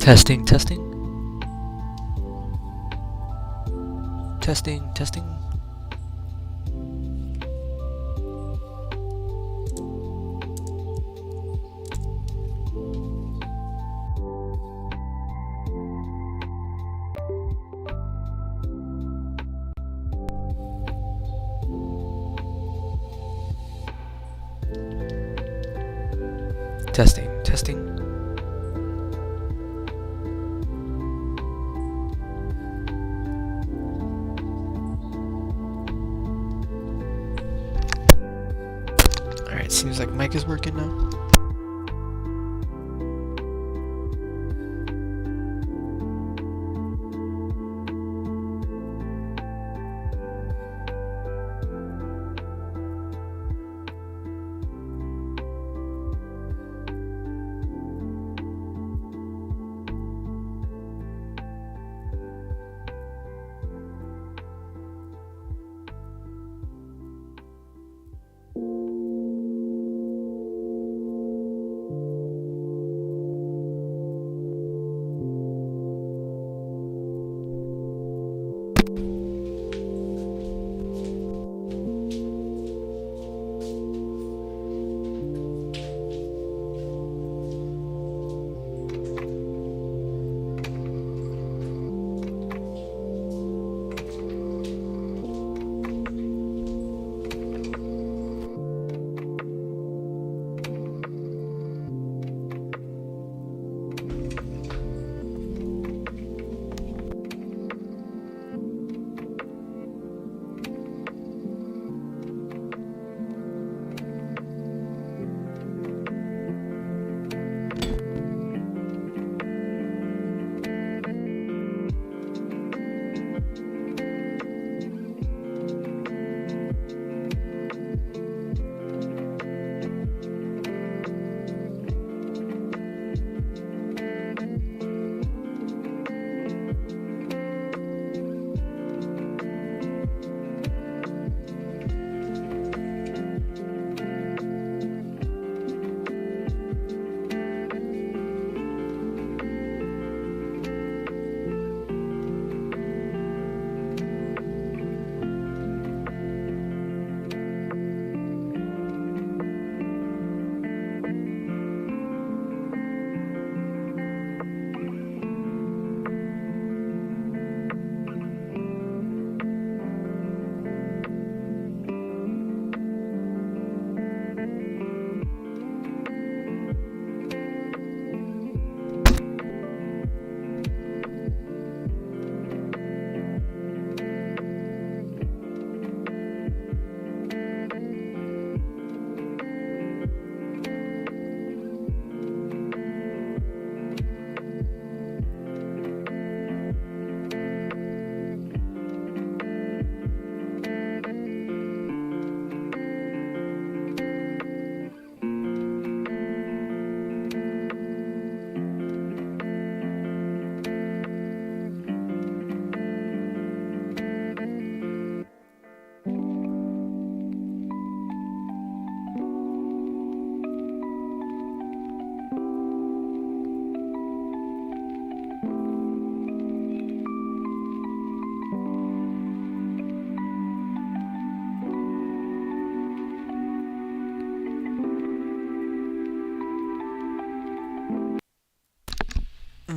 Testing, testing. Testing, testing. Testing, testing. Alright, seems like mic is working now.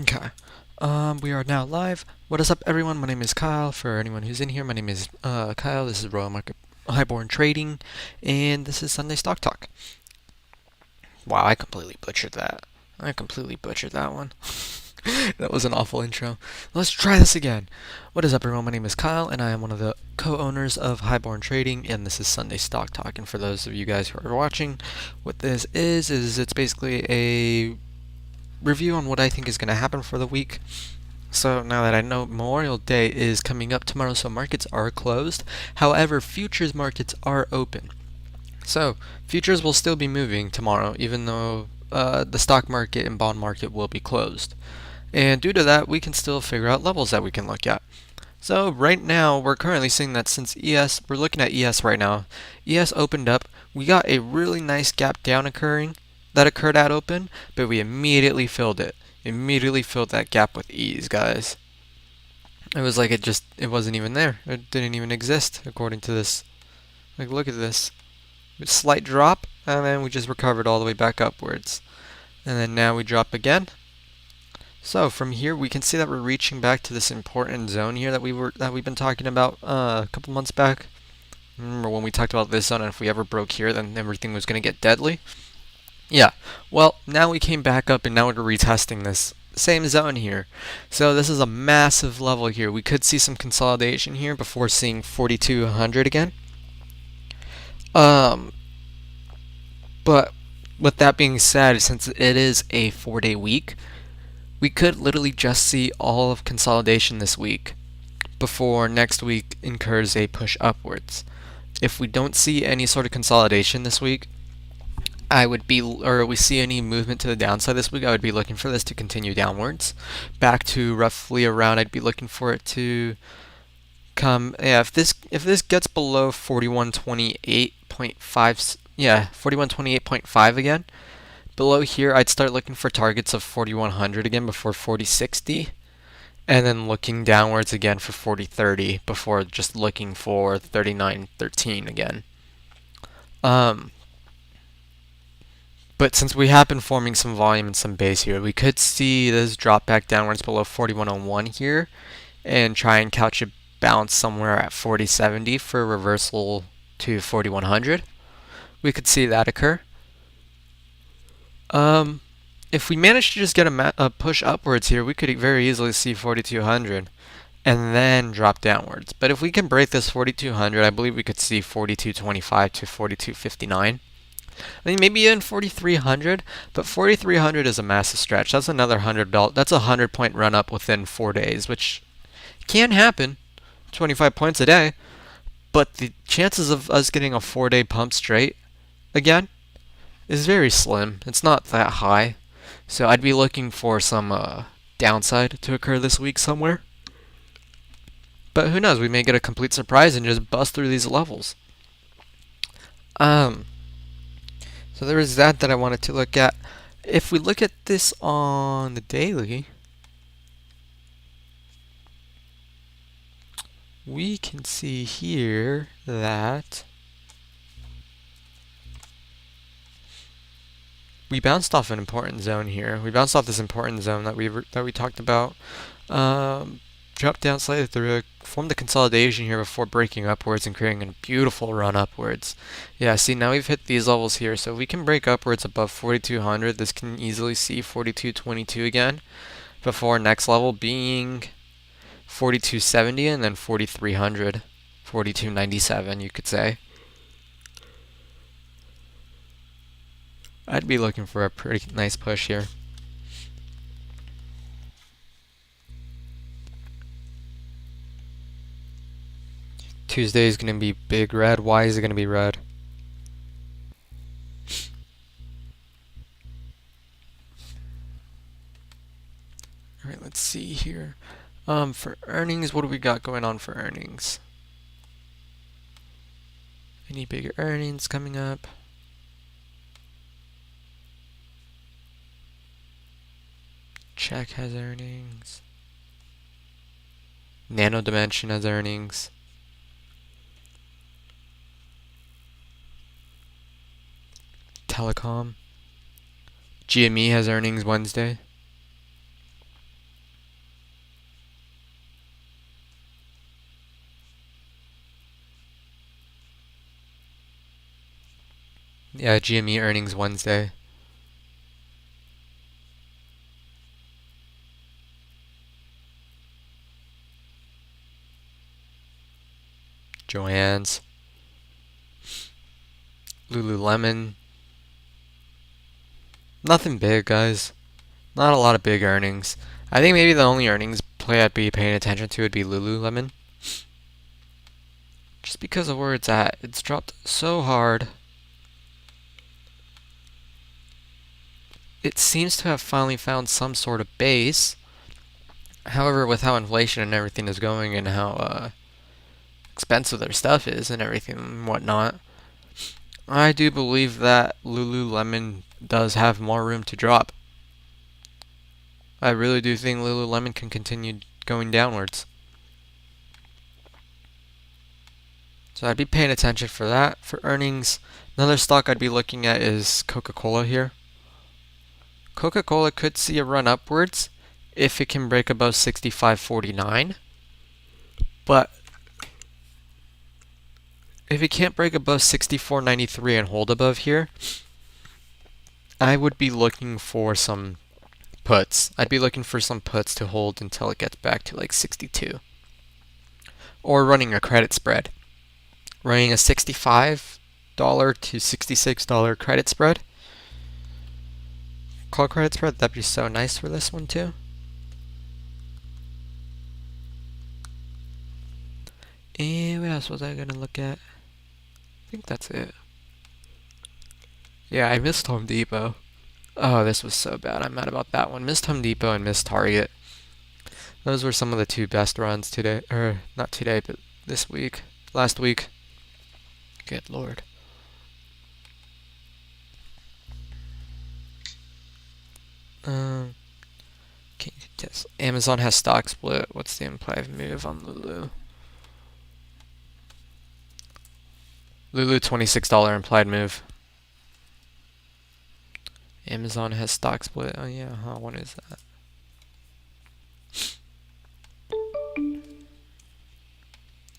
Okay. We are now live. What is up, everyone? My name is Kyle. For anyone who's in here, my name is Kyle. This is Royal Market Highborn Trading, and this is Sunday Stock Talk. Wow, I completely butchered that. I completely butchered that one. That was an awful intro. Let's try this again. What is up, everyone? My name is Kyle, and I am one of the co-owners of Highborn Trading, and this is Sunday Stock Talk. And for those of you guys who are watching, what this is it's basically a review on what I think is going to happen for the week. So now that I know Memorial Day is coming up tomorrow, so markets are closed. However, futures markets are open. So futures will still be moving tomorrow, even though the stock market and bond market will be closed. And due to that, we can still figure out levels that we can look at. So right now, we're currently seeing that since we're looking at ES right now. ES opened up. We got a really nice gap down that occurred at open, but we immediately filled it. Immediately filled that gap with ease, guys. It was like it wasn't even there. It didn't even exist, according to this. Like, look at this. A slight drop, and then we just recovered all the way back upwards. And then now we drop again. So from here, we can see that we're reaching back to this important zone here that we've been talking about a couple months back. Remember when we talked about this zone, and if we ever broke here, then everything was going to get deadly? Yeah, well, now we came back up and now we're retesting this same zone here. So this is a massive level here. We could see some consolidation here before seeing 4,200 again. But with that being said, since it is a 4-day week, we could literally just see all of consolidation this week before next week incurs a push upwards. If we don't see any sort of consolidation this week, we see any movement to the downside this week, I would be looking for this to continue downwards, back to roughly around. I'd be looking for it to come. Yeah, if this gets below 4128.5, yeah, 4128.5 again. Below here, I'd start looking for targets of 4100 again before 4060, and then looking downwards again for 4030 before just looking for 3913 again. But since we have been forming some volume and some base here, we could see this drop back downwards below 4101 here and try and couch a bounce somewhere at 4070 for a reversal to 4100. We could see that occur. If we manage to just get a push upwards here, we could very easily see 4200 and then drop downwards. But if we can break this 4200, I believe we could see 4225 to 4259. I mean, maybe even 4,300, but 4,300 is a massive stretch. That's another $100. That's a 100-point run up within 4 days, which can happen. 25 points a day, but the chances of us getting a 4-day pump straight again is very slim. It's not that high, so I'd be looking for some downside to occur this week somewhere. But who knows? We may get a complete surprise and just bust through these levels. So there is that I wanted to look at. If we look at this on the daily, we can see here that we bounced off an important zone here. We bounced off this important zone that we talked about. Dropped down slightly through it, formed the consolidation here before breaking upwards and creating a beautiful run upwards. Yeah, see, now we've hit these levels here, so if we can break upwards above 4200, this can easily see 4222 again, before next level being 4270 and then 4300, 4297 you could say. I'd be looking for a pretty nice push here. Tuesday is going to be big red. Why is it going to be red? Alright, let's see here. For earnings, what do we got going on for earnings? Any bigger earnings coming up? Check has earnings. Nano Dimension has earnings. Telecom. GME has earnings Wednesday. Yeah, GME earnings Wednesday. Joann's. Lululemon. Nothing big, guys. Not a lot of big earnings. I think maybe the only earnings play I'd be paying attention to would be Lululemon. Just because of where it's at. It's dropped so hard. It seems to have finally found some sort of base. However, with how inflation and everything is going and how expensive their stuff is and everything and whatnot, I do believe that Lululemon does have more room to drop. I really do think Lululemon can continue going downwards. So I'd be paying attention for that. For earnings, another stock I'd be looking at is Coca-Cola here. Coca-Cola could see a run upwards if it can break above 65.49. But if it can't break above 64.93 and hold above here, I would be looking for some puts. I'd be looking for some puts to hold until it gets back to like 62. Or running a credit spread. Running a $65 to $66 credit spread. Call credit spread, that'd be so nice for this one too. And what else was I gonna look at? I think that's it. Yeah, I missed Home Depot. Oh, this was so bad. I'm mad about that one. Missed Home Depot and missed Target. Those were some of the two best runs today. Or, not today, but this week. Last week. Good lord. Okay, test. Amazon has stock split. What's the implied move on Lulu? Lulu, $26 implied move. Amazon has stock split. Oh yeah, huh? What is that?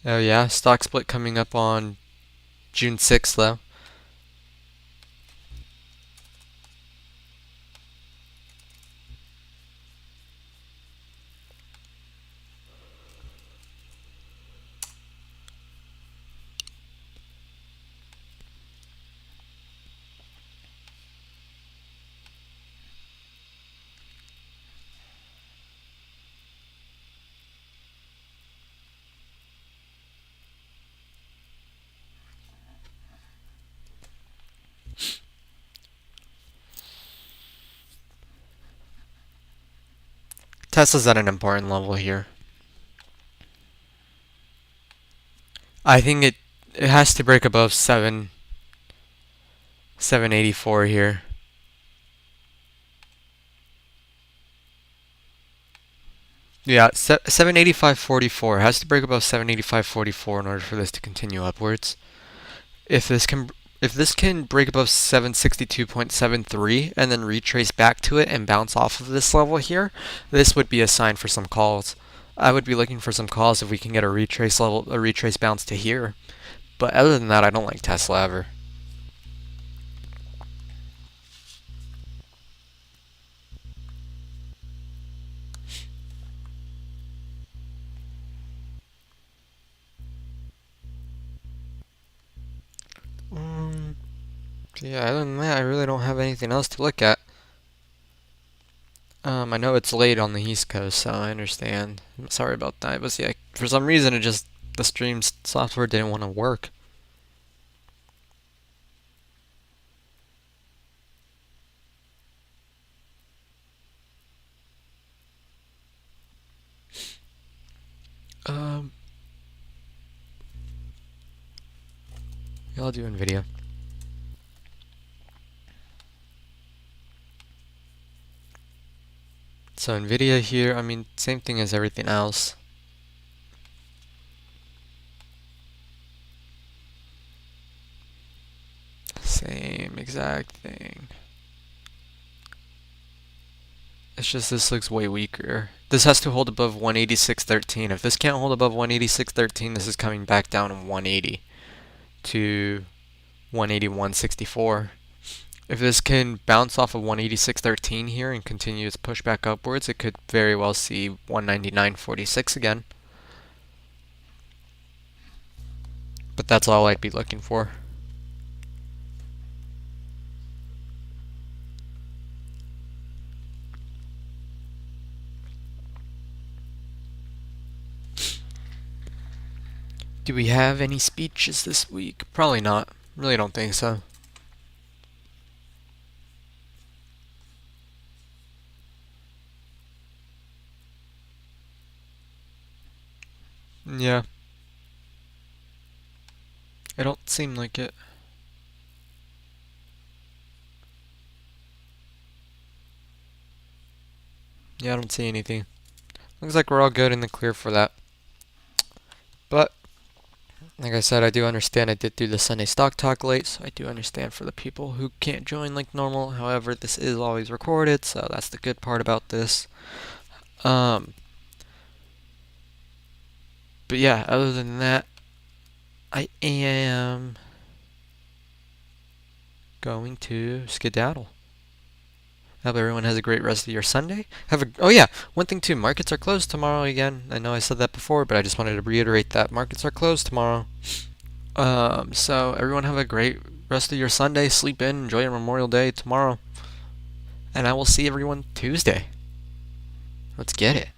Oh yeah, stock split coming up on June 6th though. Tesla's at an important level here. I think it has to break above 784 here. Yeah, 785.44 has to break above 785.44 in order for this to continue upwards. If this can break above 762.73 and then retrace back to it and bounce off of this level here, this would be a sign for some calls. I would be looking for some calls if we can get a retrace bounce to here. But other than that, I don't like Tesla ever. Yeah, other than that, I really don't have anything else to look at. I know it's late on the East Coast, so I understand. I'm sorry about that, but yeah, for some reason the stream software didn't want to work. Yeah, I'll do NVIDIA. So NVIDIA here, I mean, same thing as everything else. Same exact thing. It's just this looks way weaker. This has to hold above 186.13. If this can't hold above 186.13, this is coming back down in 180 to 181.64. If this can bounce off of 186.13 here and continue its push back upwards, it could very well see 199.46 again. But that's all I'd be looking for. Do we have any speeches this week? Probably not. Really don't think so. Yeah. It don't seem like it. Yeah, I don't see anything. Looks like we're all good in the clear for that. But, like I said, I do understand I did do the Sunday Stock Talk late, so I do understand for the people who can't join like normal. However, this is always recorded, so that's the good part about this. But yeah, other than that, I am going to skedaddle. I hope everyone has a great rest of your Sunday. Oh yeah, one thing too, markets are closed tomorrow again. I know I said that before, but I just wanted to reiterate that markets are closed tomorrow. So everyone have a great rest of your Sunday. Sleep in, enjoy your Memorial Day tomorrow. And I will see everyone Tuesday. Let's get it.